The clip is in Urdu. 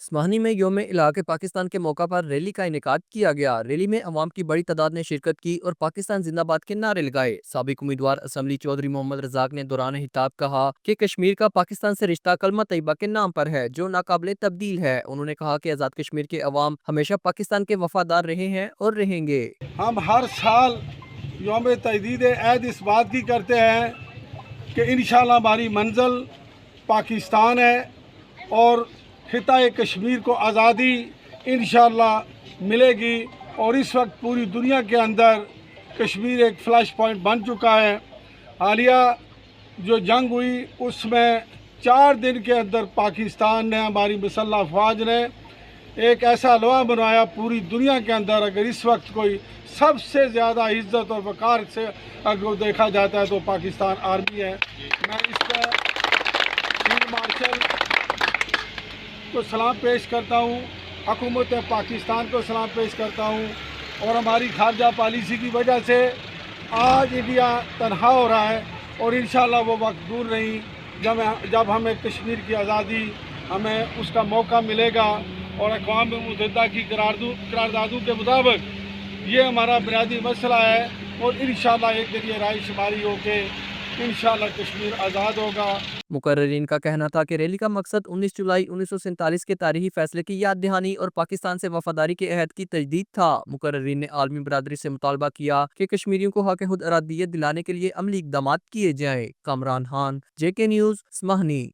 اسماہنی میں یوم علاقے پاکستان کے موقع پر ریلی کا انعقاد کیا گیا۔ ریلی میں عوام کی بڑی تعداد نے شرکت کی اور پاکستان زندہ باد کے نعرے لگائے۔ سابق امیدوار اسمبلی چودھری محمد رزاق نے دوران خطاب کہا کہ کشمیر کا پاکستان سے رشتہ کلمہ طیبہ کے نام پر ہے جو ناقابل تبدیل ہے۔ انہوں نے کہا کہ آزاد کشمیر کے عوام ہمیشہ پاکستان کے وفادار رہے ہیں اور رہیں گے۔ ہم ہر سال یوم تجدید عہد اس بات کی کرتے ہیں کہ انشاءاللہ ہماری منزل پاکستان ہے اور خطہ کشمیر کو آزادی انشاءاللہ ملے گی، اور اس وقت پوری دنیا کے اندر کشمیر ایک فلیش پوائنٹ بن چکا ہے۔ حالیہ جو جنگ ہوئی اس میں 4 دن کے اندر پاکستان نے، ہماری مسلح افواج نے ایک ایسا لوہا بنایا پوری دنیا کے اندر۔ اگر اس وقت کوئی سب سے زیادہ عزت اور وقار سے اگر دیکھا جاتا ہے تو پاکستان آرمی ہے۔ میں اس پہ فیلڈ مارشل کو سلام پیش کرتا ہوں، حکومت پاکستان کو سلام پیش کرتا ہوں، اور ہماری خارجہ پالیسی کی وجہ سے آج انڈیا تنہا ہو رہا ہے، اور انشاءاللہ وہ وقت دور نہیں جب ہمیں کشمیر کی آزادی، ہمیں اس کا موقع ملے گا، اور اقوام متحدہ کی قراردادوں کے مطابق یہ ہمارا بنیادی مسئلہ ہے، اور انشاءاللہ ایک دن یہ رائے شماری ہو کے انشاءاللہ کشمیر آزاد ہوگا۔ مقررین کا کہنا تھا کہ ریلی کا مقصد 19 جولائی 1947 کے تاریخی فیصلے کی یاد دہانی اور پاکستان سے وفاداری کے عہد کی تجدید تھا۔ مقررین نے عالمی برادری سے مطالبہ کیا کہ کشمیریوں کو حق خود ارادیت دلانے کے لیے عملی اقدامات کیے جائیں۔ Kamran Khan, JK news, اسماہنی۔